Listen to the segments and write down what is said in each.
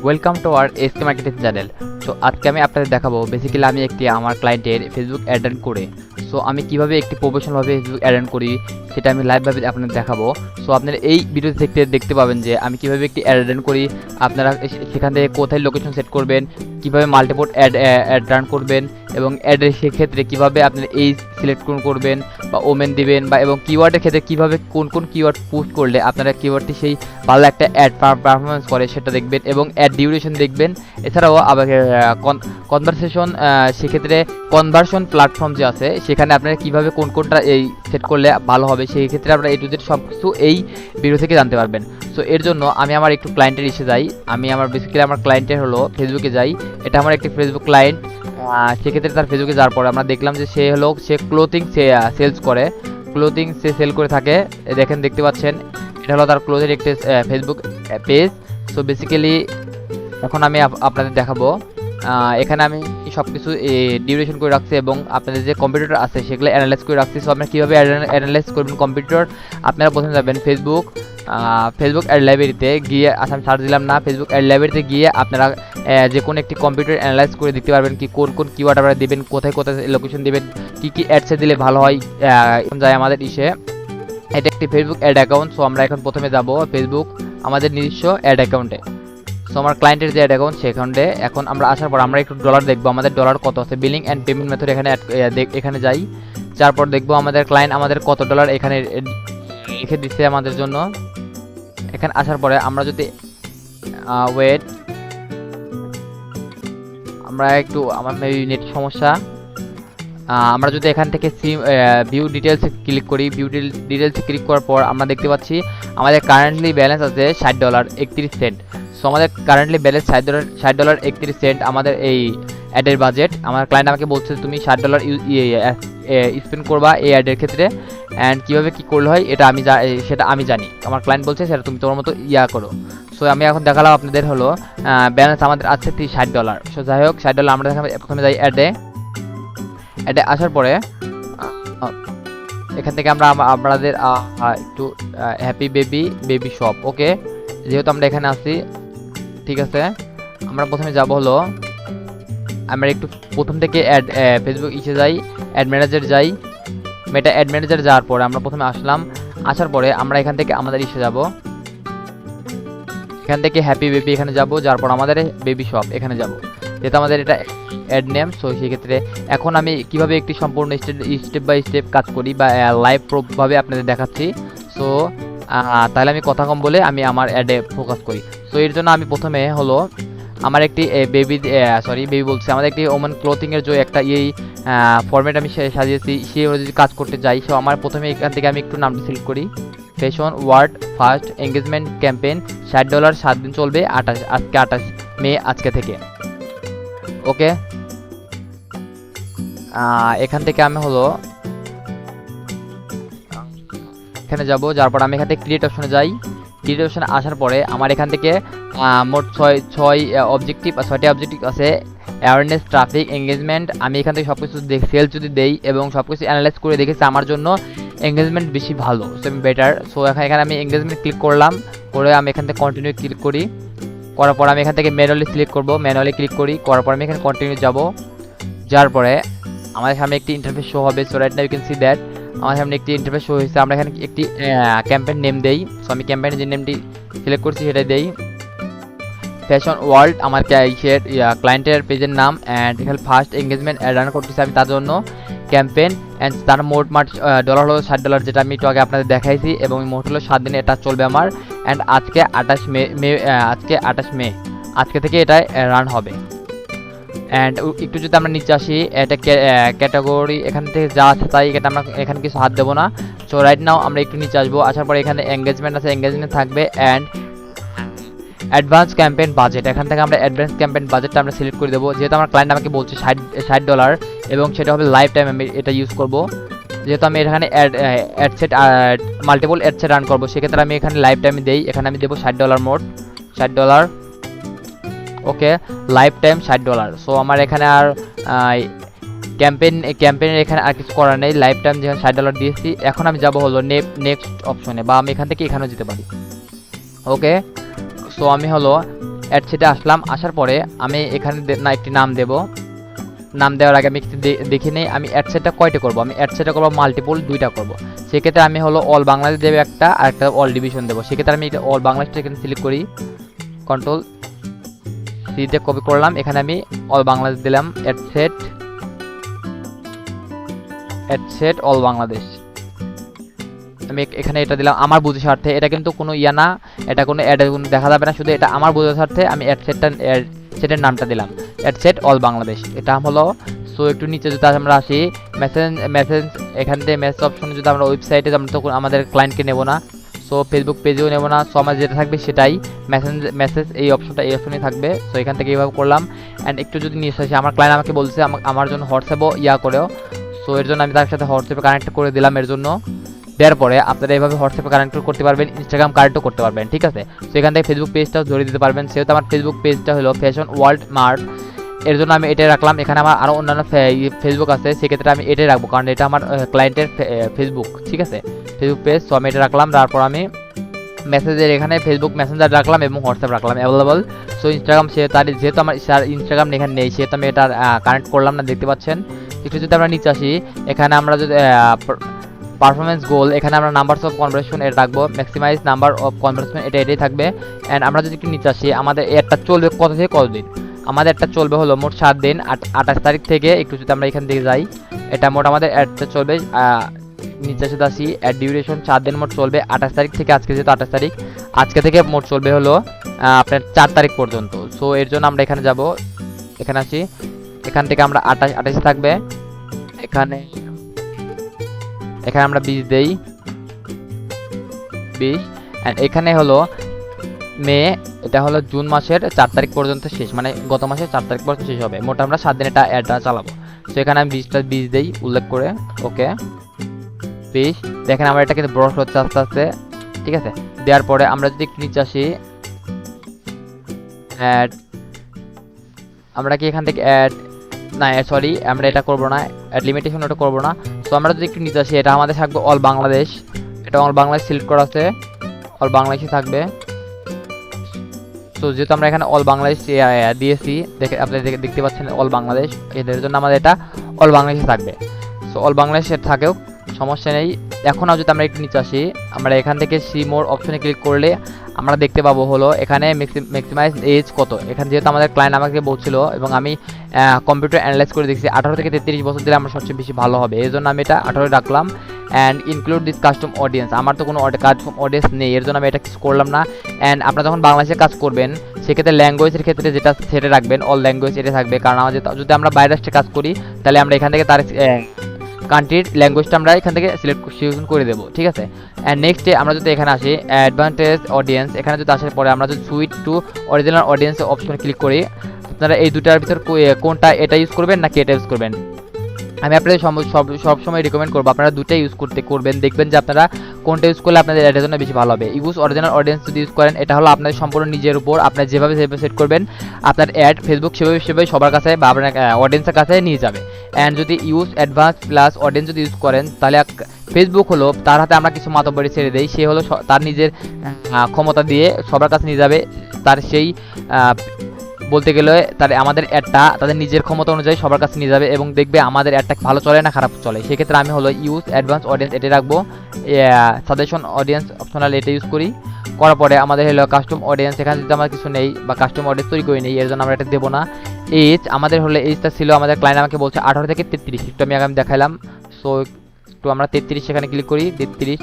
Welcome to our SK marketing channel. So আজকে আমি আপনাদের দেখাবো বেসিক্যালি আমি একটি আমার ক্লায়েন্টের ফেসবুক অ্যাড রান করে সো আমি কিভাবে একটি প্রফেশনালভাবে ফেসবুক অ্যাড রান করি সেটা আমি লাইভভাবে আপনাদের দেখাবো। সো আপনারা এই ভিডিও দেখতে পাবেন যে আমি কিভাবে একটি অ্যাড রান করি, আপনারা সেখান থেকে কোথায় লোকেশন সেট করবেন, কিভাবে মাল্টিপল অ্যাড রান করবেন এবং অ্যাডের সেক্ষেত্রে কীভাবে আপনারা এই সিলেক্ট করবেন বা ওমেন দিবেন বা এবং কিওয়ার্ডের ক্ষেত্রে কীভাবে কোন কোন কিওয়ার্ড পুশ করলে আপনারা কিওয়ার্ডটি সেই ভালো একটা অ্যাড পারফরমেন্স করে সেটা দেখবেন এবং অ্যাড ডিউরেশন দেখবেন। এছাড়াও আবার কনভারসেশন সেক্ষেত্রে কনভার্সন প্ল্যাটফর্ম যে আছে সেখানে আপনারা কীভাবে কোনটা এই সেট করলে ভালো হবে সেই ক্ষেত্রে আপনারা A to Z সব কিছু এই ভিডিও থেকে জানতে পারবেন। সো এর জন্য আমি আমার একটু ক্লায়েন্টের যাই, আমি আমার বেসিক্যালি আমার ক্লায়েন্টের হলো ফেসবুকে যাই। এটা আমার একটি ফেসবুক ক্লায়েন্ট। সেক্ষেত্রে তার ফেসবুকে যাওয়ার পরে আমরা দেখলাম যে সে ক্লোথিং সেলস করে, ক্লোথিং সে সেল করে থাকে। দেখতে পাচ্ছেন এটা হলো তার ক্লোথের একটি ফেসবুক পেজ। সো বেসিক্যালি এখন আমি আপনাদের দেখাবো। এখানে আমি সব কিছু ডিউরেশন করে রাখছি এবং আপনাদের যে কম্পিউটার আছে সেগুলো অ্যানালাইজ করে রাখছি। সো আপনারা কীভাবে অ্যানালাইজ করবেন কম্পিউটার, আপনারা প্রথমে যাবেন ফেসবুক অ্যাড লাইব্রেরিতে গিয়ে, আমি সার্চ দিলাম না, ফেসবুক অ্যাড লাইব্রেরিতে গিয়ে আপনারা যে কোনো একটি কম্পিউটার অ্যানালাইজ করে দেখতে পারবেন কি কোন কোন কিওয়ার্ড আপনারা দেবেন, কোথায় কোথায় লোকেশন দেবেন, কী অ্যাডসে দিলে ভালো হয়। যায় আমাদের এটা একটি ফেসবুক অ্যাড অ্যাকাউন্ট। সো আমরা এখন প্রথমে যাব ফেসবুক আমাদের নিজস্ব অ্যাড অ্যাকাউন্টে। সো আমার ক্লায়েন্টের যে অ্যাড অ্যাকাউন্ট সে অ্যাকাউন্টে এখন আমরা আসার পর আমরা একটু ডলার দেখবো, আমাদের ডলার কত আছে, বিলিং অ্যান্ড পেমেন্ট মেথড এখানে যাই। তারপর দেখবো আমাদের ক্লায়েন্ট আমাদের কত ডলার এখানে রেখে দিচ্ছে আমাদের জন্য। এখানে আসার পরে আমরা যদি ওয়েট, আমরা একটু আমার নেট সমস্যা, আমরা যদি এখান থেকে ভিউ ডিটেলসে ক্লিক করি, ডিটেলসে ক্লিক করার পর আমরা দেখতে পাচ্ছি আমাদের কারেন্টলি ব্যালেন্স আছে $60.31। সো আমাদের কারেন্টলি ব্যালেন্স $60.31 আমাদের এই অ্যাডের বাজেট। আমার ক্লায়েন্ট আমাকে বলছে তুমি $60 স্পেন্ড করবা এই অ্যাডের ক্ষেত্রে, অ্যান্ড কীভাবে কী করলে হয় সেটা আমি জানি। আমার ক্লায়েন্ট বলছে সেটা তুমি তোমার মতো করো। সো আমি এখন দেখালাম আপনাদের হলো ব্যালেন্স আমাদের আছে $60। সো যাই হোক $60 আমরা প্রথমে যাই অ্যাডে আসার পরে এখান থেকে আমরা আপনাদের একটু হ্যাপি বেবি শপ, ওকে, যেহেতু আমরা এখানে আছি ঠিক আছে। আমরা প্রথমে যাব হলো আমরা একটু প্রথম থেকে ফেসবুক যাই, অ্যাড ম্যানেজার যাই। অ্যাড ম্যানেজার যাওয়ার পরে আমরা প্রথমে আসার পরে আমরা এখান থেকে আমাদের যাব, এখান থেকে হ্যাপি বেবি এখানে যাব, যাওয়ার পর আমাদের বেবি শপ এখানে যাব, যেহেতু আমাদের এটা অ্যাড নেম। সো সেক্ষেত্রে এখন আমি কিভাবে একটি সম্পূর্ণ স্টেপ বাই স্টেপ কাজ করি বা লাইভ প্রুফভাবে আপনাদের দেখাচ্ছি। সো তাহলে আমি কথা কম বলে আমি আমার অ্যাডে ফোকাস করি। সো এর জন্য আমি প্রথমে হলো আমার একটি বেবি বলছি, আমাদের একটি ওমেন ক্লোথিংয়ের যে একটা ফরম্যাট আমি সাজিয়েছি সেই অনুযায়ী কাজ করতে যাই। সো আমার প্রথমে এখান থেকে আমি একটু নামটি সিলেক্ট করি, fashion word first engagement campaign $60 7 দিন চলবে, আজকে 28 মে আজকে থেকে, ওকে। এখান থেকে আমি হলো এখানে যাব, যার পর আমি এখান থেকে ক্রিয়েট অপশনে যাই। ক্রিয়েট অপশনে আসার পরে আমার এখান থেকে মোট 6টা অবজেক্টিভ আছে, অ্যাওয়ারনেস, ট্রাফিক, এঙ্গেজমেন্ট। আমি এখান থেকে সব কিছু সেলস যদি দেই এবং সব কিছু অ্যানালাইজ করে দেখেছি আমার জন্য এঙ্গেজমেন্ট বেশি ভালো, সো আমি বেটার। সো এখানে আমি এঙ্গেজমেন্ট ক্লিক করলাম, করে আমি এখান থেকে কন্টিনিউ ক্লিক করি, করার পর আমি এখান থেকে ম্যানুয়ালি সিলেক্ট করব, ম্যানুয়ালি ক্লিক করি, করার পর আমি এখানে কন্টিনিউ যাব। যার পরে আমাদের সামনে একটি ইন্টারফেস শো হবে। So right now you can see that আমার সামনে একটি ইন্টারফেস শো হয়েছে। আমরা এখানে একটি ক্যাম্পেইন নেম দেই। সো আমি ক্যাম্পেইনের যে নেমটি সিলেক্ট করছি সেটাই দেই, ফ্যাশন ওয়ার্ল্ড আমার ক্লায়েন্টের পেজের নাম, অ্যান্ড এখানে ফার্স্ট এঙ্গেজমেন্ট রান করতেছি আমি তার জন্য ক্যাম্পেইন, অ্যান্ড তার মোট ডলার হলো $60 যেটা আমি একটু আগে আপনাদের দেখাইছি, এবং মোট হলো 7 দিনে এটা চলবে আমার। অ্যান্ড আজকে 28 মে আজকে থেকে এটা রান হবে। অ্যান্ড একটু যদি আমরা নিচে আসি, এটা ক্যাটাগরি এখান থেকে যা আছে তাই, এটা আমরা এখানে কিছু হাত দেবো না। সো রাইট নাও আমরা একটু নিচে আসবো, আসার পরে এখানে এঙ্গেজমেন্ট আছে, এঙ্গেজমেন্ট থাকবে, অ্যান্ড অ্যাডভান্স ক্যাম্পেইন বাজেট, এখান থেকে আমরা অ্যাডভান্স ক্যাম্পেইন বাজেটটা আমরা সিলেক্ট করে দেবো। যেহেতু আমার ক্লায়েন্ট আমাকে বলছে $60 এবং সেটা হবে লাইফ টাইম আমি এটা ইউজ করব। যেহেতু আমি এখানে মাল্টিপল অ্যাড সেট রান করবো, সেক্ষেত্রে আমি এখানে লাইফ টাইম দেই, এখানে আমি দেবো $60 মোট, $60, ওকে, লাইফ টাইম $60। সো আমার এখানে আর ক্যাম্পেইনের এখানে আর কিছু করার নেই, লাইফ টাইম যেখানে $60 দিয়েছি। এখন আমি যাব হলো নেক্সট অপশনে, বা আমি এখান থেকে এখানেও যেতে পারি, ওকে। সো আমি হলো অ্যাড সেটে আসলাম, আসার পরে আমি এখানে একটি নাম দেব। নাম দেওয়ার আগে আমি দেখে নেই আমি অ্যাড সেটটা কয়টা করবো। আমি অ্যাড সেটটা করবো মাল্টিপল, 2টা করবো। সেক্ষেত্রে আমি হলো অল বাংলাদেশ দেবো একটা, আর একটা অল ডিভিশন দেবো। সেক্ষেত্রে আমি এটা অল বাংলাদেশটা এখানে সিলেক্ট করি, কন্ট্রোল সি দিয়ে কপি করলাম, এখানে আমি অল বাংলাদেশ দিলাম। অ্যাড সেট অল বাংলাদেশ আমি এখানে এটা দিলাম আমার বুঝে স্বার্থে। এটা কিন্তু কোনো ইয়া না, এটা কোনো অ্যাড দেখা যাবে না, শুধু এটা আমার বুঝে স্বার্থে আমি অ্যাড সেটের নামটা দিলাম, অ্যাড সেট অল বাংলাদেশ। এটা হলো। সো একটু নিচে যদি আমরা আসি, মেসেজ এখান থেকে মেসেজ অপশনে যদি আমরা ওয়েবসাইটে, আমরা তো আমাদের ক্লায়েন্টকে নেব না, সো ফেসবুক পেজেও নেব না। সো আমার যেটা থাকবে সেটাই মেসেজ, এই অপশনই থাকবে। সো এখান থেকে এইভাবে করলাম। অ্যান্ড একটু যদি নিয়ে আসি, আমার ক্লায়েন্ট আমাকে বলছে আমার জন্য হোয়াটসঅ্যাপও করেও। সো এর জন্য আমি তার সাথে হোয়াটসঅ্যাপে কানেক্ট করে দিলাম। এর জন্য দেওয়ার পরে আপনারা এইভাবে হোয়াটসঅ্যাপে কানেক্ট করতে পারবেন, ইনস্টাগ্রাম কানেক্টও করতে পারবেন, ঠিক আছে। তো এখান থেকে ফেসবুক পেজটাও জড়িয়ে দিতে পারবেন। সেহেতু আমার ফেসবুক পেজটা হলো ফ্যাশন ওয়ার্ল্ড মার্ট, এর জন্য আমি এটাই রাখলাম। এখানে আমার আরও অন্যান্য ফেসবুক আছে, সেক্ষেত্রে আমি এটাই রাখবো, কারণ এটা আমার ক্লায়েন্টের ফেসবুক, ঠিক আছে, ফেসবুক পেজ। সো আমি এটা রাখলাম। তারপর আমি মেসেজের এখানে ফেসবুক মেসেঞ্জার রাখলাম এবং হোয়াটসঅ্যাপ রাখলাম অ্যাভেলেবল। সো ইনস্টাগ্রাম যেহেতু আমার ইনস্টাগ্রাম এখানে নেই, সেহেতু আমি এটা কানেক্ট করলাম না, দেখতে পাচ্ছেন। একটু যদি আমরা নিচে আসি, এখানে আমরা যদি পারফরমেন্স গোল, এখানে আমরা নাম্বারস অফ কনভারসেশন এটা রাখবো, ম্যাক্সিমাইজ নাম্বার অফ কনভারসেশন এটাই থাকবে। অ্যান্ড আমরা যদি একটু নিচে আসি, আমাদের এটা চলবে কত থেকে কতদিন। আমাদের একটা চলবে হলো মোট 7 দিন, 28 তারিখ থেকে। একটু যদি আমরা এখান থেকে যাই, এটা মোট আমাদের অ্যাডটা চলবে, নিচে এসে আসি, অ্যাড ডিউরেশন 4 দিন মোট চলবে 28 তারিখ থেকে। আজকে যেহেতু 28 তারিখ, আজকে থেকে মোট চলবে হলো আপনার 4 তারিখ পর্যন্ত। সো এর জন্য আমরা এখানে যাব, এখানে আসি, এখান থেকে আমরা 28 থাকবে, এখানে আমরা 20 দেই, 20। অ্যান্ড এখানে হলো মে, এটা হলো জুন মাসের 4 তারিখ পর্যন্ত শেষ, মানে গত মাসের 4 তারিখ পর্যন্ত শেষ হবে। মোট আমরা 7 দিন এটা অ্যাডটা চালাবো। সো এখানে আমি 20 দেই উল্লেখ করে, ওকে 20। দেখেন আমার এটা কিন্তু ব্রশ হচ্ছে আস্তে আস্তে, ঠিক আছে। দেওয়ার পরে আমরা যদি একটু নিচে আসি, অ্যাড, আমরা কি এখান থেকে অ্যাড না, সরি আমরা এটা করবো না, অ্যাড লিমিটেশন ওটা করবো না। সো আমরা যদি একটু নিচে আসি, এটা আমাদের থাকবে অল বাংলাদেশ, এটা অল বাংলাদেশ সিলেক্ট করা আছে, অল বাংলাদেশই থাকবে। সো যেহেতু আমরা এখানে অল বাংলাদেশ দিয়েছি, আপনারা দেখতে পাচ্ছেন অল বাংলাদেশ, এদের জন্য আমাদের এটা অল বাংলাদেশে থাকবে। সো অল বাংলাদেশে থাকেও সমস্যা নেই। এখন যদি আমরা একটু নিচে আসি, আমরা এখান থেকে সি মোর অপশনে ক্লিক করলে আমরা দেখতে পাবো হলো এখানে ম্যাক্সিমাইজ এজ কত। এখানে যেহেতু আমাদের ক্লায়েন্ট আমাকে বলছিল এবং আমি কম্পিউটার অ্যানালাইজ করে দেখছি 18 থেকে 33 বছর দিলে আমরা সবচেয়ে বেশি ভালো হবে, এই জন্য আমি এটা 18 রাখলাম। And include this custom audience, আমার তো কোনো কাস্টম অডিয়েন্স নেই, এর জন্য আমি এটা কিছু করলাম না। অ্যান্ড আপনারা যখন বাংলাদেশে কাজ করবেন, সেক্ষেত্রে ল্যাঙ্গুয়েজের ক্ষেত্রে যেটা সেটা রাখবেন, অল ল্যাঙ্গুয়েজ এটা থাকবে, কারণ আমাদের যদি আমরা বাইরে রাষ্ট্রে কাজ করি, তাহলে আমরা এখান থেকে তার কান্ট্রির ল্যাঙ্গুয়েজটা আমরা এখান থেকে সিলেকশন করে দেবো, ঠিক আছে। অ্যান্ড নেক্সটে আমরা যদি এখানে আসি অ্যাডভান্টেজ অডিয়েন্স, এখানে যদি আসার পরে আমরা যদি সুইট টু অরিজিনাল অডিয়েন্স অপশনে ক্লিক করি, আপনারা এই দুটার ভিতর কোনটা এটা ইউজ করবেন নাকি এটা ইউজ করবেন। আমি আপনাদের সবসময় রিকমেন্ড করবো আপনারা দুটাই ইউজ করবেন, দেখবেন যে আপনারা কোনটা ইউজ করলে আপনাদের এটার জন্য বেশি ভালো হবে। ইউজ অরিজিনাল অডিয়েন্স যদি ইউজ করেন, এটা হলো আপনাদের সম্পূর্ণ নিজের উপর, আপনার যেভাবে সেট করবেন আপনার অ্যাড ফেসবুক সেভাবে সবার কাছে বা আপনার অডিয়েন্সের কাছে নিয়ে যাবে। অ্যান্ড যদি ইউজ অ্যাডভান্স প্লাস অডিয়েন্স যদি ইউজ করেন, তাহলে ফেসবুক হলো তার হাতে আমরা কিছু মাতব্বরি ছেড়ে দেই, সে হলো তার নিজের ক্ষমতা দিয়ে সবার কাছে নিয়ে যাবে, তার সেই বলতে গেলে আমাদের অ্যাডটা তাদের নিজের ক্ষমতা অনুযায়ী সবার কাছে নিয়ে যাবে এবং দেখবে আমাদের অ্যাডটা ভালো চলে না খারাপ চলে। সেক্ষেত্রে আমি হলো ইউজ অ্যাডভান্স অডিয়েন্স এটা রাখবো, সাজেশন অডিয়েন্স অপশনাল এটা ইউজ করার পরে আমাদের হলো কাস্টম অডিয়েন্স, এখানে যদি আমার কিছু নেই বা কাস্টম অডিয়েন্স তৈরি করে নেই, এর জন্য আমরা এটা দেবো না। এজ আমাদের হলো এজটা ছিল, আমাদের ক্লায়েন্ট আমাকে বলছে 18 থেকে 33, একটু আমি আগামী দেখাইলাম। সো একটু আমরা 33 সেখানে ক্লিক করি, 33,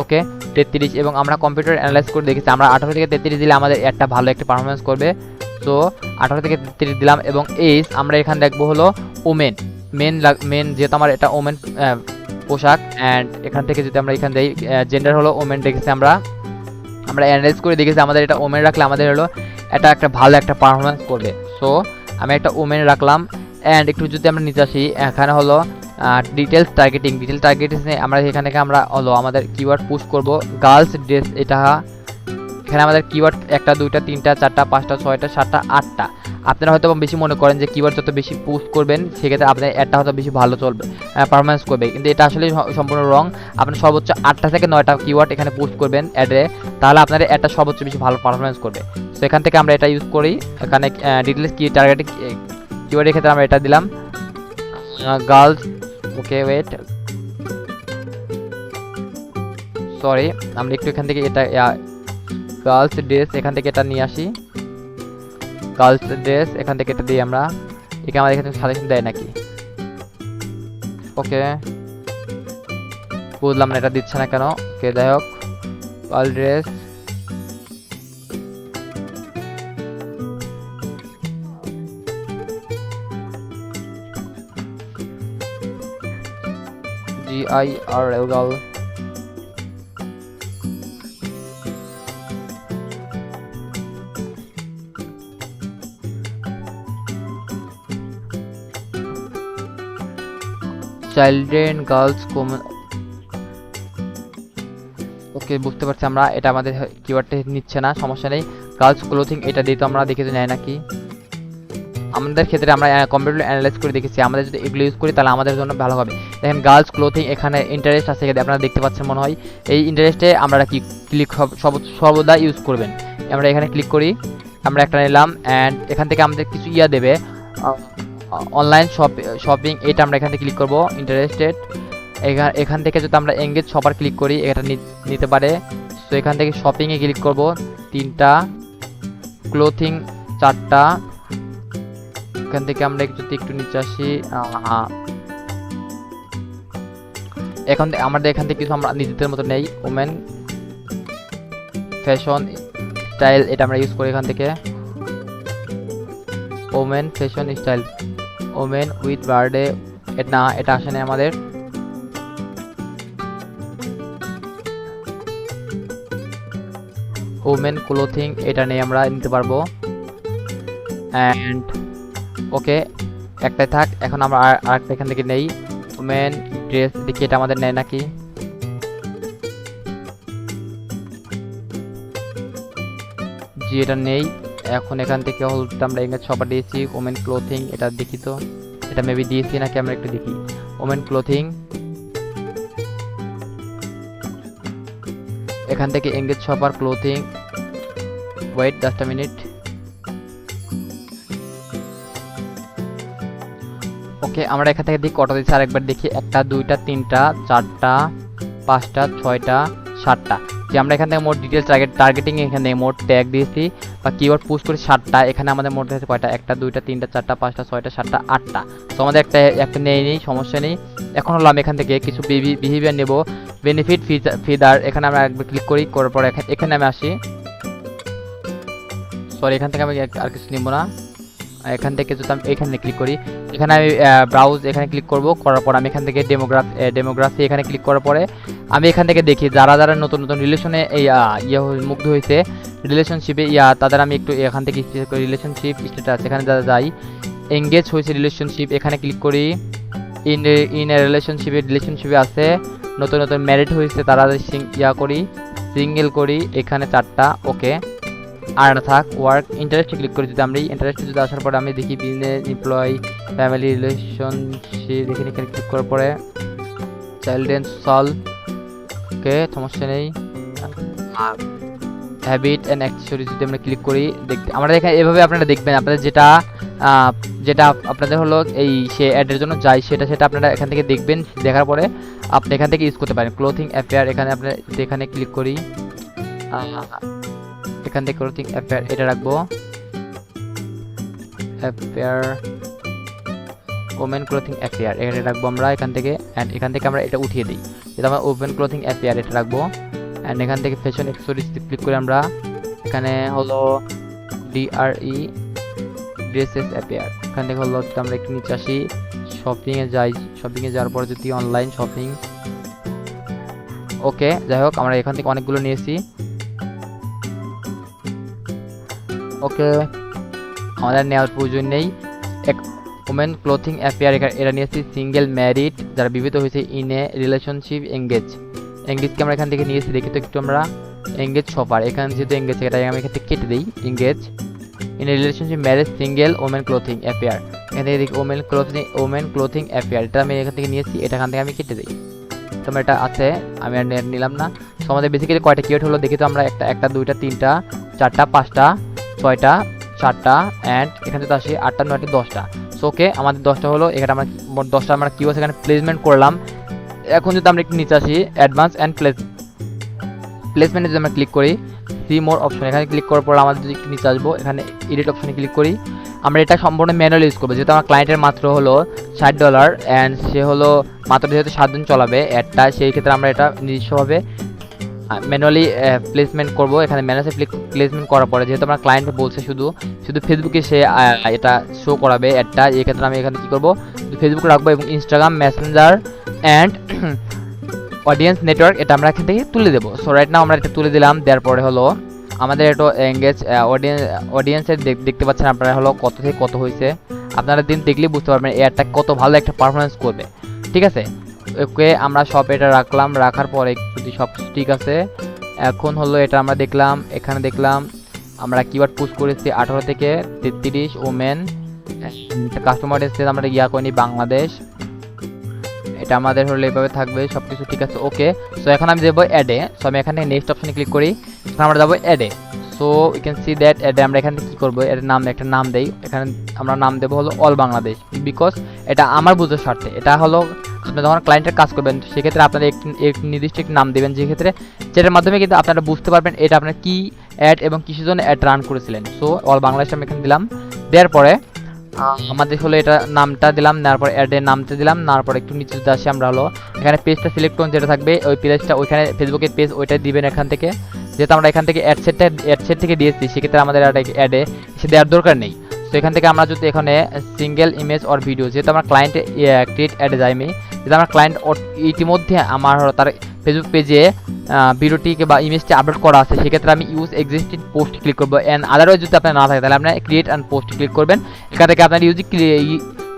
ওকে 33। এবং আমরা কম্পিউটার অ্যানালাইজ করে দেখেছি আমরা 18 থেকে 33 দিলে আমাদের অ্যাডটা ভালো একটা পারফরমেন্স করবে। সো 18 থেকে 33 দিলাম এবং এজ আমরা এখানে দেখবো হলো ওমেন, মেন যেহেতু আমার এটা ওমেন পোশাক। অ্যান্ড এখান থেকে যদি আমরা এখানে দেই জেন্ডার হলো ওমেন রেখেছি, আমরা অ্যানালাইজ করে দেখেছি আমাদের এটা ওমেন রাখলে আমাদের হলো এটা একটা ভালো একটা পারফরমেন্স করবে। সো আমি একটা ওমেন রাখলাম। অ্যান্ড একটু যদি আমরা নিচে আসি, এখানে হলো ডিটেলস টার্গেটিং আমরা এখান থেকে আমরা হলো আমাদের কিওয়ার্ড পুশ করব, গার্লস ড্রেস, এটা এখানে আমাদের কিওয়ার্ড 1টা 2টা 3টা 4টা 5টা 6টা 7টা 8টা। আপনারা হয়তো বেশি মনে করেন যে কিওয়ার্ড যত বেশি পোস্ট করবেন সেক্ষেত্রে আপনার অ্যাডটা হয়তো বেশি ভালো চলবে, পারফরমেন্স করবে, কিন্তু এটা আসলে সম্পূর্ণ রং। আপনি সর্বোচ্চ 8টা থেকে 9টা কিওয়ার্ড এখানে পোস্ট করবেন অ্যাডে, তাহলে আপনার অ্যাডটা সর্বোচ্চ বেশি ভালো পারফরমেন্স করবে। তো এখান থেকে আমরা এটা ইউজ করি। এখানে ডিটেলস কি টার্গেটিং কিওয়ার্ডের ক্ষেত্রে আমরা এটা দিলাম গার্লস। ওকে ওয়েট, সরি, আমরা একটু এখান থেকে এটা গার্লস ড্রেস এখান থেকে এটা নিয়ে আসি। গার্লস ড্রেস এখান থেকে এটা দিই আমরা। এখানে আমাদের এখানে সাজেশন দেয় নাকি? ওকে, বুঝলাম না এটা দিচ্ছে না কেন। ওকে, যাই হোক, girl dress GIRL girl. Children girls common. Okay, বুঝতে পারছি আমরা, এটা আমাদের কিওয়ার্ডটা নিচ্ছে না, সমস্যা নেই। গার্লস ক্লোথিং এটা দিয়ে তো আমরা দেখে তো নেয় নাকি। আমাদের ক্ষেত্রে আমরা কম্পিউটার অ্যানালাইজ করে দেখেছি, আমাদের যদি এগুলো ইউজ করি তাহলে আমাদের জন্য ভালো হবে। দেখেন গার্লস ক্লোথিং এখানে ইন্টারেস্ট আছে, আপনারা দেখতে পাচ্ছেন মনে হয়। এই ইন্টারেস্টে আমরা কি ক্লিক সর্বদা ইউজ করবেন। আমরা এখানে ক্লিক করি, আমরা একটা নিলাম, অ্যান্ড এখান থেকে আমাদের কিছু দেবে অনলাইন শপিং, এটা আমরা এখান থেকে ক্লিক করব ইন্টারেস্টেড। এখান থেকে যদি আমরা এঙ্গেজ শপার ক্লিক করি এটা নিতে পারে। সো এখান থেকে শপিংয়ে ক্লিক করব 3টা, ক্লোথিং 4টা। এখান থেকে আমরা যদি একটু নিচে আসি, আমাদের এখান থেকে কিছু আমরা নিজেদের মতো নেই। ওমেন ফ্যাশন স্টাইল এটা আমরা ইউজ করি এখান থেকে। Women fashion style, women with birthday না, এটা আসে না আমাদের। ওমেন ক্লোথিং এটা নিয়ে আমরা নিতে পারবো। অ্যান্ড ওকে, একটাই থাক। এখন আমরা আরেকটা এখান থেকে নেই, ওমেন ড্রেস, দেখি এটা আমাদের নেয় নাকি। জি, এটা নেই। এখন এখান থেকে আমরা ইংরেজ শপার দিয়েছি, ওমেন ক্লোথিং এটা দেখি তো, এটা মেবি দিয়েছি নাকি, আমরা একটু দেখি। ওমেন ক্লোথিং, এখান থেকে engage shopper clothing, wait just a minute. Okay, আমরা এখান থেকে দেখি কটা দিচ্ছি, আরেকবার দেখি। 1টা 2টা 3টা 4টা 5টা 6টা 7টা। যে আমরা এখান থেকে মোট ডিটেলস টার্গেটিং এখানে মোট ট্যাগ দিয়েছি বা কিওয়ার্ড পুশ করে 7টা। এখানে আমাদের মোট হয়েছে কয়টা? 1টা 2টা 3টা 4টা 5টা 6টা 7টা 8টা। তো আমাদের একটা নেই, সমস্যা নেই। এখন হলো আমি এখান থেকে কিছু বিহেভিয়ার নেব। বেনিফিট ফিদার, এখানে আমরা একবার ক্লিক করি, করার পর এখানে আমি আসি। সরি, এখান থেকে আমি আর কিছু নিব না। এখান থেকে যদি আমি এখানে ক্লিক করি, এখানে আমি ব্রাউজ এখানে ক্লিক করব, করার পর আমি এখান থেকে ডেমোগ্রাফি এখানে ক্লিক করার পরে আমি এখান থেকে দেখি যারা যারা নতুন নতুন রিলেশনে মুগ্ধ হয়েছে, রিলেশনশিপে তাদের আমি একটু এখান থেকে রিলেশনশিপ স্ট্যাটাস এখানে যারা যাই, এঙ্গেজ হয়েছে রিলেশনশিপ এখানে ক্লিক করি। ইন এ রিলেশনশিপে আছে, নতুন নতুন ম্যারিড হয়েছে তারা করি, সিঙ্গেল করি, এখানে 4টা। ওকে, আর থাক ওয়ার্ক ইন্টারেস্টে ক্লিক করি। যদি আমরা ইন্টারেস্টে যদি আসার পরে আমি দেখি বিজনেস, এমপ্লয়, ফ্যামিলি, রিলেশনশিপ, এখানে ক্লিক করার পরে চাইল্ড এন্ড সল। ওকে, সমস্যা নেই। হ্যাবিট অ্যান্ড অ্যাক্সেসরিজ যদি আমরা ক্লিক করি, দেখতে আমাদের এখানে এভাবে আপনারা দেখবেন, আপনাদের যেটা আপনাদের হলো এই সে অ্যাডের জন্য যাই সেটা আপনারা এখান থেকে দেখবেন। দেখার পরে আপনি এখান থেকে ইউজ করতে পারেন। ক্লোথিং অ্যাফেয়ার এখানে আপনারা এখানে ক্লিক করি, এখান থেকে ক্লোথিং অ্যাফেয়ার এটা রাখবো, অ্যাফেয়ার ওমেন ক্লোথিং অ্যাফেয়ার এখানে রাখবো আমরা এখান থেকে। অ্যান্ড এখান থেকে আমরা এটা উঠিয়ে দিই, যেটা আমরা ওমেন ক্লোথিং অ্যাফেয়ার এটা রাখবো। অ্যান্ড এখান থেকে ফ্যাশন অ্যাক্সেসরিজ ক্লিক করে আমরা এখানে হলো DRE ড্রেসেস অ্যাফেয়ার, এখান থেকে হলো আমরা একটু নিচে আসি, শপিংয়ে যাই। শপিংয়ে যাওয়ার পর যদি অনলাইন শপিং, ওকে, যাই হোক আমরা এখান থেকে অনেকগুলো নিয়েছি। ওকে, আমাদের নেওয়ার প্রয়োজন নেই। ওমেন ক্লোথিং অ্যাফেয়ার এটা নিয়েছি, সিঙ্গেল, ম্যারিড, যারা বিবাহিত হয়েছে, ইন এ রিলেশনশিপ, এঙ্গেজকে আমরা এখান থেকে নিয়েছি। দেখি তো একটু আমরা এঙ্গেজ শপার, এখানে যেহেতু এঙ্গেজ এটা আমি এখান থেকে কেটে দিই। Engage in relationship marriage single women clothing appear, এখান থেকে দেখি ওমেন ক্লোথিং অ্যাপিয়ার, এটা আমি এখান থেকে নিয়েছি, এটা এখান থেকে আমি কেটে দিই। তোমার এটা আছে, আমি আর নিলাম না। সো আমাদের বেসিক্যালি কয়টা কিওয়ার্ড হলো দেখি তো আমরা, একটা দুইটা তিনটা চারটা পাঁচটা ছয়টা সাতটা অ্যান্ড এখানে তো আসি 8টা 9টা 10টা। সো ওকে, আমাদের 10টা হলো, এখানে আমরা 10টা আমরা কিওয়ার্ড এখানে প্লেসমেন্ট করলাম। এখন যদি আমরা একটু নিচে আসি অ্যাডভান্স অ্যান্ড প্লেসমেন্টে যদি আমরা ক্লিক করি, সি মোর অপশন, এখানে ক্লিক করার পর আমাদের যদি একটু নিচে আসবো, এখানে এডিট অপশনে ক্লিক করি। আমরা এটা সম্পূর্ণ ম্যানুয়ালি ইউজ করবো, যেহেতু আমার ক্লায়েন্টের মাত্র হলো $60 অ্যান্ড সে হলো মাত্র যেহেতু 7 দিন চলাবে অ্যাডটা, সেই ক্ষেত্রে আমরা এটা নিজস্বভাবে ম্যানুয়ালি প্লেসমেন্ট করবো। এখানে ম্যানুয়ালি প্লেসমেন্ট করার পরে যেহেতু আমার ক্লায়েন্ট বলছে শুধু ফেসবুকে সে এটা শো করাবে অ্যাডটা, এই ক্ষেত্রে আমি এখানে কী করবো, ফেসবুক রাখবো এবং Instagram Messenger and audience network এটা আমরা এখান থেকে তুলে দেবো। সো রাইট নাও আমরা এটা তুলে দিলাম, দেওয়ার পরে হলো আমাদের এটা এঙ্গেজ অডিয়েন্সের দেখতে পাচ্ছেন আপনারা হলো কত থেকে কত হয়েছে, আপনারা দিন দেখলেই বুঝতে পারবেন এয়ারটা কত ভালো একটা পারফরমেন্স করবে। ঠিক আছে, ওকে আমরা সব এটা রাখলাম, রাখার পরে যদি সব ঠিক আছে, এখন হলো এটা আমরা দেখলাম, এখানে দেখলাম আমরা কিওয়ার্ড পুশ করেছি 18 থেকে 33 ওমেন, কাস্টমার এসে আমরা ইয়া করিনি বাংলাদেশ, এটা আমাদের হলো এইভাবে থাকবে, সব কিছু ঠিক আছে ওকে। সো এখন আমি দেবো অ্যাডে, সো আমি এখানে নেক্সট অপশনে ক্লিক করি, আমরা যাবো অ্যাডে। So you can see that অ্যাডে আমরা এখানে কী করবো, এর নাম একটা নাম দেই, এখানে আমরা নাম দেবো হলো অল বাংলাদেশ, বিকজ এটা আমার বুঝার স্বার্থে, এটা হলো আপনি যখন ক্লায়েন্টের কাজ করবেন সেক্ষেত্রে আপনারা একটি নির্দিষ্ট একটি নাম দেবেন, যেটার মাধ্যমে কিন্তু আপনারা বুঝতে পারবেন এটা আপনার কি অ্যাড এবং কিসের জন্য অ্যাড রান করেছিলেন। সো অল বাংলাদেশ আমি এখানে দিলাম, দেওয়ার পরে আমাদের হলো এটা নামটা দিলাম, নেওয়ার পর অ্যাডের নামটা দিলাম, নেওয়ার পর একটু নিচে যদি আসি আমরা হলো এখানে পেজটা সিলেক্ট করুন, যেটা থাকবে ওই পেজটা ওইখানে ফেসবুকের পেজ ওইটা দিবেন এখান থেকে, যেহেতু আমরা এখান থেকে অ্যাড থেকে দিয়েছি সেক্ষেত্রে আমাদের অ্যাডে এসে দেওয়ার দরকার নেই। তো এখান থেকে আমরা যদি এখানে সিঙ্গেল ইমেজ অর ভিডিও, যেহেতু আমরা ক্লায়েন্টে ক্রিয়েট অ্যাডে যাই, যেহেতু আমার ক্লায়েন্ট ইতিমধ্যে আমার তার ফেসবুক পেজে ভিডিওটি বা ইমেজটি আপলোড করা আছে, সেক্ষেত্রে আমি ইউজ এক্সিস্টিং পোস্ট ক্লিক করবো, অ্যান্ড আদারওয়াইজ যদি আপনার না থাকে তাহলে আপনার ক্রিয়েট অ্যান্ড পোস্ট ক্লিক করবেন, এখান থেকে আপনার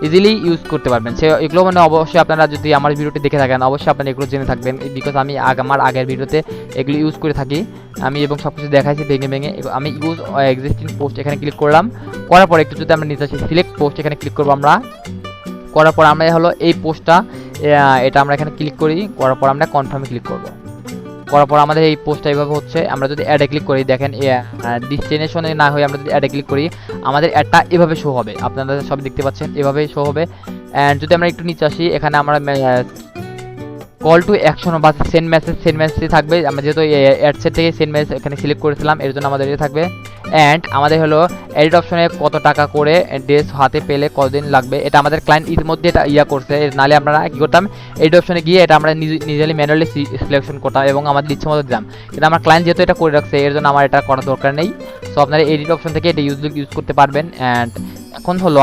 ইজিলি ইউজ করতে পারবেন। সে এগুলো মানে অবশ্যই আপনারা যদি আমার ভিডিওটি দেখে থাকেন অবশ্যই আপনারা এগুলো জেনে থাকবেন, বিকজ আমি আমার আগের ভিডিওতে এগুলো ইউজ করে থাকি আমি এবং সব কিছু দেখাইছি ভেঙে ভেঙে। আমি ইউজ এক্সিস্টিং পোস্ট এখানে ক্লিক করলাম, করার পরে একটু যদি আমরা নিচে আসি সিলেক্ট পোস্ট এখানে ক্লিক করবো আমরা, করার পর আমরা হলো এই পোস্টটা এটা আমরা এখানে ক্লিক করি, করার পর আমরা কনফার্মে ক্লিক করব, করার পর আমাদের এই পোস্টটা এইভাবে হচ্ছে। আমরা যদি অ্যাডে ক্লিক করি দেখেন ডেস্টিনেশনে না হয়ে আমরা যদি অ্যাডে ক্লিক করি আমাদের অ্যাডটা এভাবে শো হবে, আপনারা সব দেখতে পাচ্ছেন এভাবে শো হবে। অ্যান্ড যদি আমরা একটু নিচে আসি এখানে আমরা কল টু অ্যাকশন বা সেন্ড মেসেজ থাকবে, আমরা যেহেতু অ্যাডসেট থেকে সেন্ড মেসেজ এখানে সিলেক্ট করেছিলাম এর জন্য আমাদের এটা থাকবে। অ্যান্ড আমাদের হলো এডিট অপশনে কত টাকা করে ড্রেস হাতে পেলে কতদিন লাগবে, এটা আমাদের ক্লায়েন্ট ইতিমধ্যে এটা ইয়া করছে, নাহলে আমরা কী করতাম এডিট অপশনে গিয়ে এটা আমরা নিজেই ম্যানুয়ালি সিলেকশন করতাম এবং আমাদের ইচ্ছে মতো দিতাম, কিন্তু আমার ক্লায়েন্ট যেহেতু এটা করে রাখছে এর জন্য আমার এটা করার দরকার নেই। সো আপনারা এডিট অপশন থেকে এটা ইউজ করতে পারবেন। অ্যান্ড এখন হলো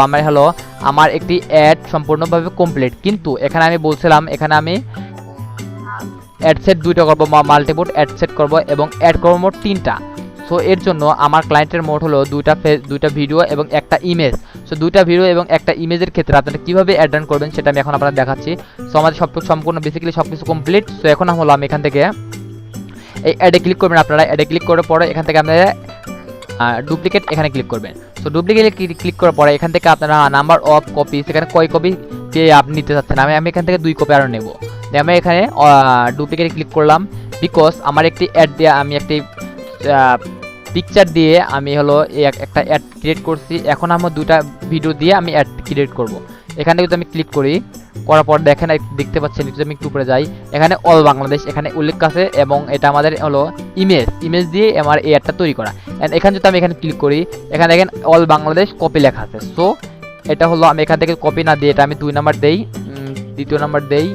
আমার একটি অ্যাড সম্পূর্ণভাবে কমপ্লিট, কিন্তু এখানে আমি বলছিলাম এখানে আমি অ্যাডসেট 2টা করবো, মাল্টিপুট অ্যাডসেট করবো এবং অ্যাড করবো মোট 3টা। সো এর জন্য আমার ক্লায়েন্টের মোট হলো 2টা ভিডিও এবং একটা ইমেজ। সো 2টা ভিডিও এবং একটা ইমেজের ক্ষেত্রে আপনারা কীভাবে অ্যাড রান করবেন সেটা আমি এখন আপনারা দেখাচ্ছি। সো আমাদের সম্পূর্ণ বেসিক্যালি সব কিছু কমপ্লিট। সো এখন হলো আমি এখান থেকে এই অ্যাডে ক্লিক করবেন, আপনারা অ্যাডে ক্লিক করার পরে এখান থেকে আপনারা ডুপ্লিকেট এখানে ক্লিক করবেন। সো ডুপ্লিকেট ক্লিক করার পরে এখান থেকে আপনারা নাম্বার অফ কপি সেখানে কয় কপি আপনি নিতে চাচ্ছেন, আমি এখান থেকে 2 কপি আরও নেব। আমি এখানে ডুপ্লিকেটে ক্লিক করলাম, বিকজ আমার একটি অ্যাড দিয়ে আমি একটি পিকচার দিয়ে আমি হলো একটা অ্যাড ক্রিয়েট করছি, এখন আমার 2টা ভিডিও দিয়ে আমি অ্যাড ক্রিয়েট করব। এখানে যদি আমি ক্লিক করি, করার পর দেখেন দেখতে পাচ্ছেন যদি আমি একটু উপরে যাই এখানে অল বাংলাদেশ এখানে উল্লেখ আছে এবং এটা আমাদের হলো ইমেজ দিয়ে আমার এই অ্যাডটা তৈরি করা। অ্যান্ড এখানে যদি আমি এখানে ক্লিক করি এখানে দেখেন অল বাংলাদেশ কপি লেখা আছে। সো এটা হলো আমি এখান থেকে কপি না দিয়ে এটা আমি 2 নাম্বার দেই, দ্বিতীয় নাম্বার দেই।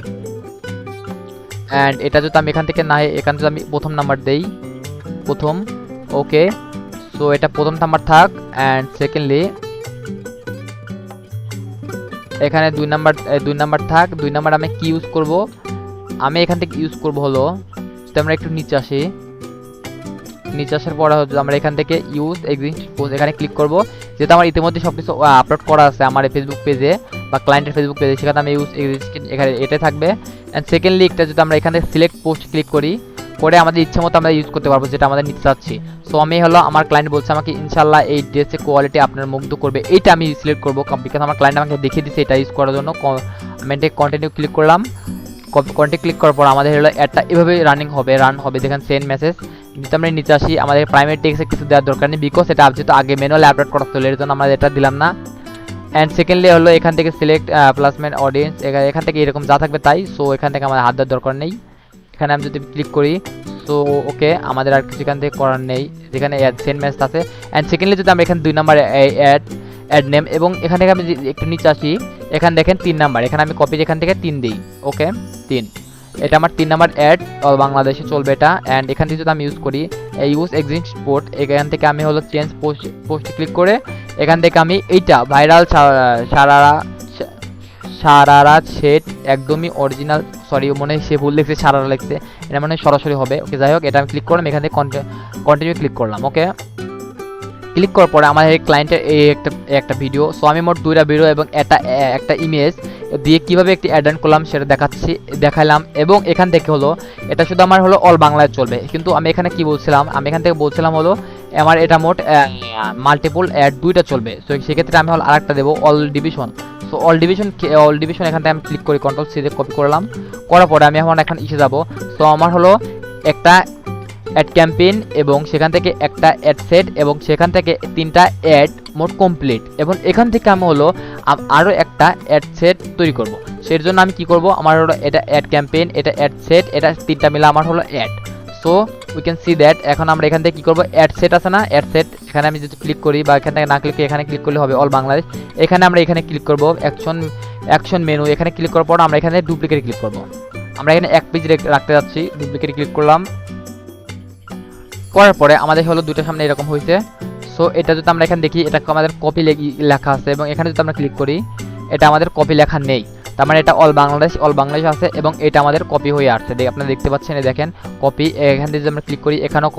অ্যান্ড এটা যদি আমি এখান থেকে না এখানে যদি আমি প্রথম নাম্বার দেই, প্রথম ওকে। সো এটা প্রথম নাম্বার থাক। অ্যান্ড সেকেন্ডলি এখানে 2 নাম্বার থাক। 2 নাম্বার আমি কি ইউজ করব, আমি এখান থেকে ইউজ করব হলো যদি আমরা একটু নিচে আসি, নিচে আসার পরে হচ্ছে আমরা এখান থেকে ইউজ এক্সিস্টিং পোস্ট এখানে ক্লিক করব, যেহেতু আমার ইতিমধ্যে সব কিছু আপলোড করা আছে আমার ফেসবুক পেজে বা ক্লায়েন্টের ফেসবুক পেজে, সেখানে আমি ইউজ এক্সিস্টিং এখানে এটা থাকবে। অ্যান্ড সেকেন্ডলি একটা যদি আমরা এখানে সিলেক্ট পোস্ট ক্লিক করি, করে আমাদের ইচ্ছে মতো আমরা ইউজ করতে পারবো যেটা আমাদের নিতে চাচ্ছি। সো আমি হলো আমার ক্লায়েন্ট বলছে আমাকে ইনশাল্লাহ এই ড্রেসের কোয়ালিটি আপনার মুগ্ধ করবে, এইটা আমি সিলেক্ট করবো বিকজ আমার ক্লায়েন্ট আমাকে দেখিয়ে দিচ্ছে এটা ইউজ করার জন্য। আমি এটা কন্টিনিউ ক্লিক করলাম। কন্টিনিউ ক্লিক করার পর আমাদের হলো অ্যাডটা এভাবে রান হবে, দেখেন সেন্ড মেসেজ। যদি আমরা নিচে আসি আমাদের প্রাইমারি টেক্সটে কিছু দেওয়ার দরকার নেই বিকজ এটা যেহেতু আগে ম্যানুয়ালি আপলোড করা ছিল, এর জন্য আমরা এটা দিলাম না। অ্যান্ড সেকেন্ডলি হলো এখান থেকে সিলেক্ট প্লাসমেন্ট অডিয়েন্স, এখান থেকে এরকম যা থাকবে তাই। সো এখান থেকে আমাদের হাত দেওয়ার দরকার নেই। এখানে আমি যদি ক্লিক করি সো ওকে, আমাদের আর কিছু এখান থেকে করার নেই, যেখানে সেন্ড মেসেজ আছে। অ্যান্ড সেকেন্ডলি যদি আমরা এখানে 2 নাম্বার অ্যাড নেম, এবং এখান থেকে আমি একটু নিচে আসি, এখানে দেখেন 3 নাম্বার, এখানে আমি কপি এখান থেকে 3 দিই। ওকে 3, এটা আমার 3 নাম্বার অ্যাড অল বাংলাদেশে চলবে এটা। অ্যান্ড এখান থেকে যদি আমি ইউজ করি ইউজ এক্সিস্ট পোর্ট, এখান থেকে আমি হলো চেঞ্জ পোস্টে ক্লিক করে এখান থেকে আমি এইটা ভাইরাল সারারা সেট একদমই অরিজিনাল, সরি মনে হয় সে ভুল লিখছে, সারারা লিখছে, এটা মানে সরাসরি হবে। ওকে যাই হোক, এটা আমি ক্লিক করলাম, এখান থেকে কন্টিনিউ ক্লিক করলাম। ওকে ক্লিক করার পরে আমার এই ক্লায়েন্টের এই একটা ভিডিও, সো আমি মোট 2টা ভিডিও এবং একটা ইমেজ দিয়ে কিভাবে একটি অ্যাড করলাম সেটা দেখাইলাম। এবং এখান থেকে হলো এটা শুধু আমার হলো অল বাংলায় চলবে, কিন্তু আমি এখানে কি বলছিলাম, আমি এখান থেকে বলছিলাম হলো আমার এটা মোট মাল্টিপল অ্যাড 2টা চলবে। সো সেক্ষেত্রে আমি হলো আরেকটা দেবো all division. So all division এখান থেকে আমি ক্লিক করি, কন্ট্রোল সি দিয়ে কপি করলাম, করার পরে আমি এখন এসে যাব। সো আমার হলো একটা অ্যাড ক্যাম্পেইন এবং সেখান থেকে একটা অ্যাড সেট এবং সেখান থেকে 3টা অ্যাড মোট কমপ্লিট, এবং এখান থেকে আমি হলো আরও একটা অ্যাড সেট তৈরি করব। সেই জন্য আমি কি করব, আমার হলো এটা অ্যাড ক্যাম্পেইন, এটা অ্যাড সেট, এটা 3টা মিলে আমার হলো ad. So we can see that এখন আমরা এখান থেকে কি করব, অ্যাড সেট আছে না, অ্যাড সেট, এখানে আমি যদি ক্লিক করি বা এখান থেকে না ক্লিক করে এখানে ক্লিক করলে হবে অল বাংলাদেশ। এখানে আমরা এখানে ক্লিক করব অ্যাকশন মেনু, এখানে ক্লিক করার পর আমরা এখানে ডুপ্লিকেট ক্লিক করব। আমরা এখানে এক পেজ রাখতে যাচ্ছি, ডুপ্লিকেট ক্লিক করলাম, করার পরে আমাদের হলো 2টা সামনে এরকম হয়েছে। সো এটা যদি আমরা এখানে দেখি, এটা আমাদের কপি লেখা আছে, এবং এখানে যদি আমরা ক্লিক করি এটা আমাদের কপি লেখা নেই, তার মানে এটা অল বাংলাদেশ আছে এবং এটা আমাদের কপি হয়ে আসছে। আপনারা দেখতে পাচ্ছেন, দেখেন কপি। এখান থেকে যদি আমরা ক্লিক করি এখানেও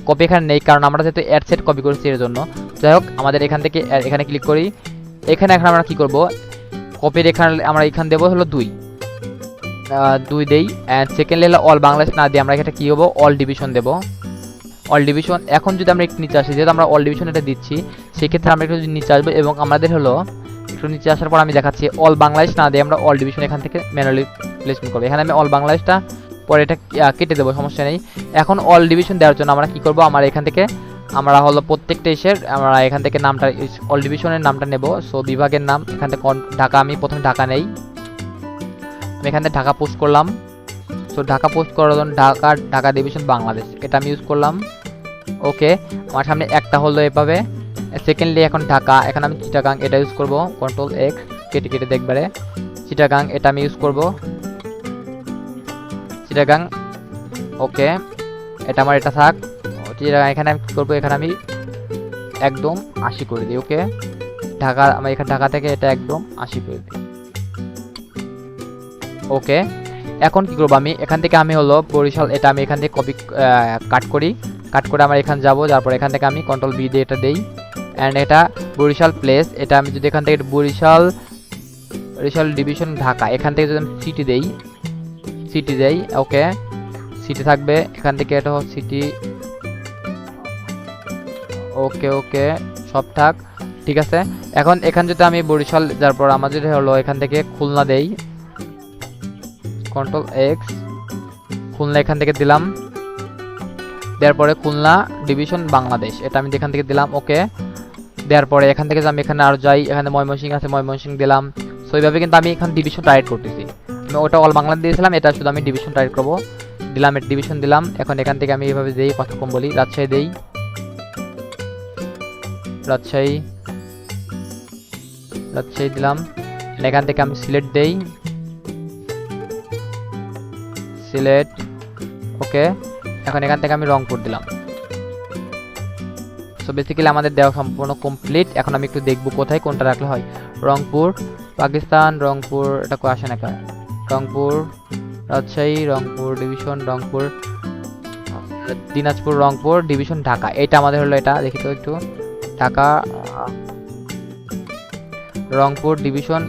কপি এখানে নেই, কারণ আমরা যেহেতু অ্যাড সেট কপি করেছি এর জন্য। যাই হোক, আমাদের এখান থেকে এখানে ক্লিক করি, এখানে এখন আমরা কি করব, কপির এখানে আমরা এখানে দেবো হলো 2 দেই। অ্যান্ড সেকেন্ডলি হলো অল বাংলাদেশ না দিয়ে আমরা এখানে কি হবো, অল ডিভিশন দেবো, অল ডিভিশন। এখন যদি আমরা একটু নিচে আসি, যেহেতু আমরা অল ডিভিশন এটা দিচ্ছি, সেক্ষেত্রে আমরা একটু নিচে আসবো এবং আমাদের হলো একটু নিচে আসার পর আমি দেখাচ্ছি অল বাংলাদেশ না দিয়ে আমরা অল ডিভিশন এখান থেকে ম্যানুয়ালি প্লেসমেন্ট করবো। এখানে আমি অল বাংলাদেশটা পরে এটা কেটে দেবো, সমস্যা নেই। এখন অল ডিভিশন দেওয়ার জন্য আমরা কি করব, আমরা এখান থেকে আমরা হলো প্রত্যেকটা এসে আমরা এখান থেকে নামটা অল ডিভিশনের নামটা নেব। সো বিভাগের নাম এখান থেকে ঢাকা, আমি প্রথমে ঢাকা নেই, আমি এখান থেকে ঢাকা পোস্ট করলাম। সো ঢাকা পোস্ট করার জন্য ঢাকা ডিভিশন বাংলাদেশ এটা আমি ইউজ করলাম। ওকে, আমার সামনে একটা হলো এভাবে। সেকেন্ডলি এখন ঢাকা, এখানে আমি চিটাগাং এটা ইউজ করব, কন্ট্রোল এক্স কেটে দেখবারে চিটাগাং এটা আমি ইউজ করব, চিটাগাং। ওকে, এটা আমার এটা থাক চিটাগাং। এখানে আমি কী করবো, এখানে আমি একদম 80 করে দিই। ওকে, ঢাকা, আমার এখানে ঢাকা থেকে এটা একদম 80 করে দিই। ওকে, এখন কি করবো, আমি এখান থেকে আমি হলো বরিশাল এটা আমি এখান থেকে কপি কাট করে আমার এখানে যাবো, তারপর এখান থেকে আমি কন্ট্রোল বি দিয়ে এটা দেই। অ্যান্ড এটা বরিশাল প্লেস, এটা আমি যদি এখান থেকে বরিশাল ডিভিশন ঢাকা, এখান থেকে যদি আমি সিটি দেই। ওকে, সিটি থাকবে এখান থেকে, এটা সিটি। ওকে সব ঠিক আছে। এখন এখান যদি আমি বরিশাল, তারপর আমাদের হলো এখান থেকে খুলনা দেই, কন্ট্রোল এক্স, খুলনা এখান থেকে দিলাম, দেওয়ার পরে খুলনা ডিভিশন বাংলাদেশ এটা আমি এখান থেকে দিলাম। ওকে, দেওয়ার পরে এখান থেকে আমি এখানে আরও যাই, এখানে ময়মনসিংহ আছে, ময়মনসিংহ দিলাম। সো এইভাবে কিন্তু আমি এখানে ডিভিশন টাইট করতেছি, আমি ওটা অল বাংলা দিয়েছিলাম, এটা শুধু আমি ডিভিশন টাইট করবো, দিলাম এটা ডিভিশন দিলাম। এখন এখান থেকে আমি এইভাবে দিই, কথা কম বলি, রাজশাহী দেই, রাজশাহী দিলাম। এখান থেকে আমি সিলেট দেই, সিলেট। ওকে, এখন এখান থেকে আমি রংপুর দিলাম। সো বেসিক্যালি আমাদের দেওয়া সম্পূর্ণ কমপ্লিট। এখন আমি একটু দেখবো কোথায় কোনটা রাখলে হয়। রংপুর পাকিস্তান, রংপুর এটা আসে না কেন, রংপুর রাজশাহী, রংপুর ডিভিশন, রংপুর দিনাজপুর, রংপুর ডিভিশন ঢাকা, এটা আমাদের হলো, এটা দেখি তো একটু, ঢাকা রংপুর ডিভিশন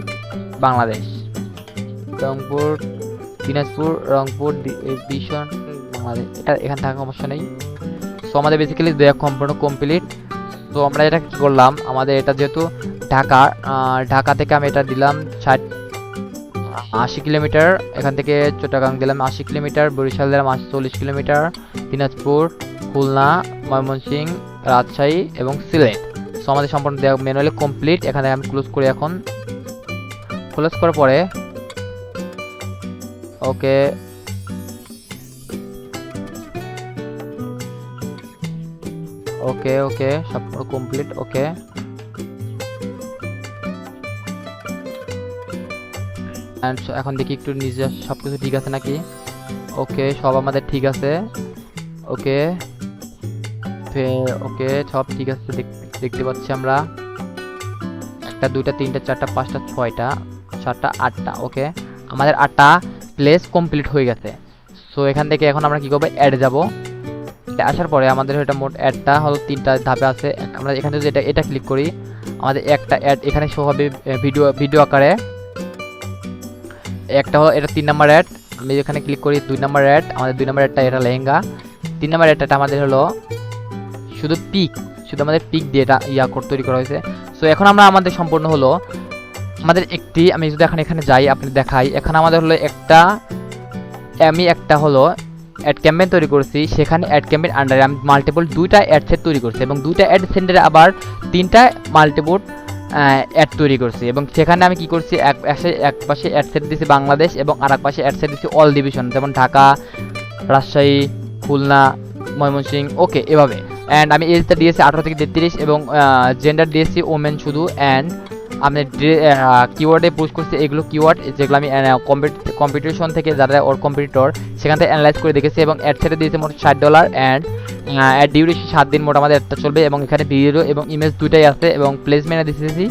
বাংলাদেশ, রংপুর দিনাজপুর, রংপুর ডিভিশন এটা এখানে থাকা সমস্যা নেই। সো আমাদের বেসিক্যালি সম্পূর্ণ কমপ্লিট। তো আমরা এটা কি করলাম, আমাদের এটা যেহেতু ঢাকা থেকে আমি এটা দিলাম 80 কিলোমিটার, এখান থেকে চট্টগ্রাম দিলাম 80 কিলোমিটার, বরিশাল দিলাম 40 কিলোমিটার, দিনাজপুর, খুলনা, ময়মনসিংহ, রাজশাহী এবং সিলেট। সো আমাদের সম্পূর্ণ ম্যানুয়ালি কমপ্লিট। এখানে আমি ক্লোজ করি। এখন ক্লোজ করার পরে ওকে ওকে ওকে সম্পূর্ণ কমপ্লিট। ওকে এখন দেখি একটু নিজে সব কিছু ঠিক আছে নাকি। ওকে সব আমাদের ঠিক আছে। ওকে ওকে সব ঠিক আছে, দেখতে পাচ্ছি আমরা 1 2 3 4 5 6 7 8টা। ওকে আমাদের 8টা প্লেস কমপ্লিট হয়ে গেছে। সো এখান থেকে এখন আমরা কি করবো, অ্যাড যাব। আসার পরে আমাদের এটা মোট অ্যাডটা হলো 3টা ধাপে আছে। আমরা এখানে যদি এটা ক্লিক করি, আমাদের একটা অ্যাড এখানে শো হবে ভিডিও আকারে। একটা হলো এটা 3 নাম্বার অ্যাড। আমি এখানে ক্লিক করি 2 নাম্বার অ্যাড, আমাদের 2 নাম্বার অ্যাডটা এটা লেহেঙ্গা। 3 নাম্বার অ্যাডটা আমাদের হলো শুধু আমাদের পিক দিয়ে এটা তৈরি করা হয়েছে। সো এখন আমরা আমাদের সম্পূর্ণ হলো আমাদের একটি, আমি যদি এখানে যাই আপনি দেখাই, এখানে আমাদের হলো একটা হলো অ্যাড ক্যাম্পেইন তৈরি করেছি। সেখানে অ্যাড ক্যাম্পেইন আন্ডারে আমি মাল্টিপল 2টা অ্যাড সেট তৈরি করছি এবং 2টা অ্যাড সেন্টারে আবার 3টা মাল্টিপল অ্যাড তৈরি করছি। এবং সেখানে আমি কি করছি, এক পাশে অ্যাড সেট দিয়েছি বাংলাদেশ এবং আর এক পাশে অ্যাড সেট দিয়েছি অল ডিভিশন, যেমন ঢাকা, রাজশাহী, খুলনা, ময়মনসিংহ। ওকে এভাবে। অ্যান্ড আমি এজটা দিয়েছি 18 থেকে 33 এবং জেন্ডার দিয়েছি ওমেন শুধু। অ্যান্ড আমি কিওয়ার্ডে পুশ করছি এগুলো কিওয়ার্ড যেগুলো আমি কম্পিটিশন থেকে যারা ওর কম্পিটিটর সেখান থেকে অ্যানালাইজ করে দেখেছি। এবং অ্যাড সেটে দিয়েছে মোট $60। অ্যান্ড অ্যাড ডিউরেশন 7 দিন মোট আমাদের একটা চলবে এবং এখানে ভিডিও এবং ইমেজ দুটাই আছে। এবং প্লেসমেন্টে দিয়েছি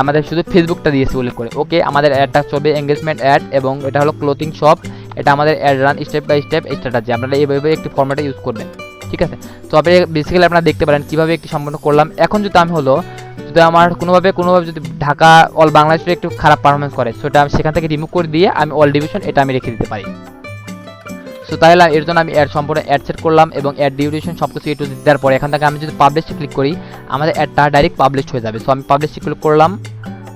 আমাদের শুধু ফেসবুকটা দিয়েছি উল্লেখ করে। ওকে আমাদের অ্যাডটা চলবে এঙ্গেজমেন্ট অ্যাড এবং এটা হলো ক্লোথিং শপ। এটা আমাদের ad run step by step strategy, আপনারা এইভাবে একটি ফরম্যাটে ইউজ করবেন। ঠিক আছে, তো আপনি বেসিক্যালি আপনারা দেখতে পারেন কীভাবে একটি সম্পন্ন করলাম। এখন যদি আমি যদি আমার কোনোভাবে যদি ঢাকা অল বাংলাদেশে একটু খারাপ পারফরমেন্স করে, সেটা আমি সেখান থেকে রিমুভ করে দিয়ে আমি অল ডিভিশন এটা আমি রেখে দিতে পারি। সো তাহলে এর জন্য আমি সম্পূর্ণ অ্যাড সেট করলাম এবং অ্যাড ডিউরেশন সব কিছু একটু দেওয়ার পরে এখান থেকে আমি যদি পাবলিশে ক্লিক করি আমাদের অ্যাডটা ডাইরেক্ট পাবলিশ হয়ে যাবে। সো আমি পাবলিশে ক্লিক করলাম,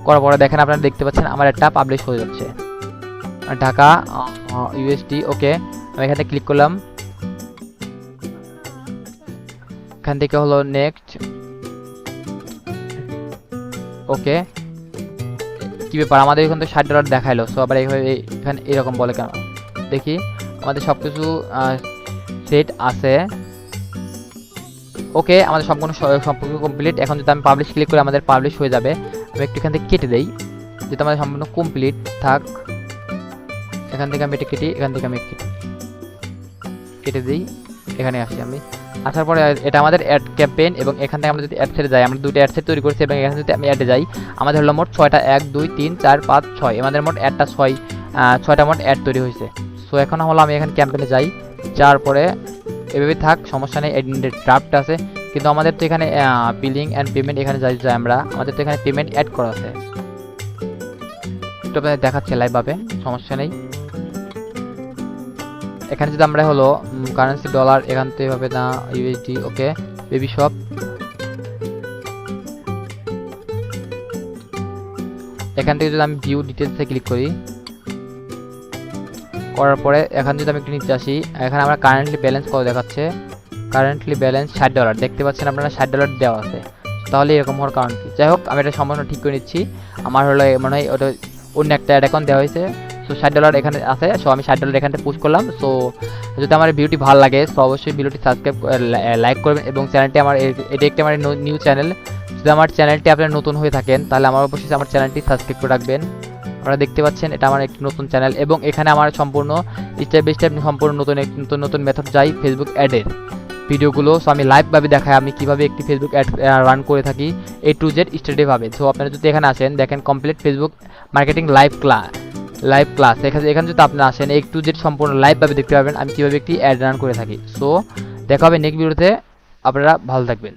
করার পরে দেখেন আপনারা দেখতে পাচ্ছেন আমার অ্যাডটা পাবলিশ হয়ে যাচ্ছে ঢাকা ইউএসডি। ওকে আমি এখানে ক্লিক করলাম, এখান থেকে হলো নেক্সট। ওকে কি ব্যাপার, আমাদের এখান থেকে $60 দেখাইলো। সো আবার এখানে এরকম বলে কেন, দেখি আমাদের সব কিছু সেট আছে। ওকে আমাদের সম্পূর্ণ কমপ্লিট। এখন যদি আমি পাবলিশ ক্লিক করি আমাদের পাবলিশ হয়ে যাবে। আমি একটু এখান থেকে কেটে দেই যেটা আমাদের সম্পূর্ণ কমপ্লিট থাক। এখান থেকে আমি এটা কেটে এখান থেকে আমি কেটে দিই, এখানে আসি আমি। আসার পরে এটা আমাদের অ্যাড ক্যাম্পেইন এবং এখান থেকে আমরা যদি অ্যাড সেটে যাই, আমরা 2টা অ্যাড সেট তৈরি করছি এবং এখানে যদি আমি অ্যাডে যাই আমাদের হলো মোট 6টা 1 2 3 4 5 6 আমাদের মোট অ্যাডটা 6টা মোট অ্যাড তৈরি হয়েছে। সো এখন হলো আমি এখানে ক্যাম্পেইনে যাই, যাওয়ার পরে এভাবে থাক সমস্যা নেই। ড্রাফট আছে কিন্তু আমাদের তো এখানে বিলিং অ্যান্ড পেমেন্ট এখানে যাই আমরা, আমাদের তো এখানে পেমেন্ট অ্যাড করা আছে, একটু আপনাদের দেখাচ্ছে লাইভভাবে, সমস্যা নেই। এখানে যদি আমরা হলো কারেন্সি ডলার এখান থেকে এভাবে না ইউএসডি। ওকে বেবি শপ, এখান থেকে যদি আমি ভিউ ডিটেলসে ক্লিক করার পরে এখান যদি আমি একটু নিচে আসি, এখানে আমরা কারেন্টলি ব্যালেন্স কত দেখাচ্ছে, কারেন্টলি ব্যালেন্স $60 দেখতে পাচ্ছেন আপনারা, $60 দেওয়া আছে। তাহলে এরকম হওয়ার কারণ কি, যাই হোক আমি এটা সম্পূর্ণ ঠিক করে নিচ্ছি। আমার হলো মনে হয় ওটা অন্য একটা অ্যাড অ্যাকাউন্ট দেওয়া হয়েছে। সো $60 এখানে আছে, সো আমি $60 এখান থেকে পুশ করলাম। সো যদি আমার ভিডিওটি ভালো লাগে তো অবশ্যই ভিডিওটি সাবস্ক্রাইব লাইক করবেন এবং চ্যানেলটি আমার এটি একটি আমার নিউ চ্যানেল, যদি আমার চ্যানেলটি আপনারা নতুন হয়ে থাকেন তাহলে আমার অবশ্যই আমার চ্যানেলটি সাবস্ক্রাইব করে রাখবেন। আপনারা দেখতে পাচ্ছেন এটা আমার একটি নতুন চ্যানেল এবং এখানে আমার সম্পূর্ণ স্টেপ বাই স্টেপ সম্পূর্ণ নতুন মেথড যাই ফেসবুক অ্যাডের ভিডিওগুলো। সো আমি লাইভভাবে দেখাই আমি কীভাবে একটি ফেসবুক অ্যাড রান করে থাকি A to Z স্টেডিভাবে। সো আপনারা যদি এখানে আসেন দেখেন complete Facebook marketing live class এখানে যদি আপনারা আসেন A to Z সম্পূর্ণ লাইভভাবে দেখতে পাবেন আমি কীভাবে একটি অ্যাড রান করে থাকি। সো দেখা হবে নেক্সট ভিডিওতে, আপনারা ভালো থাকবেন।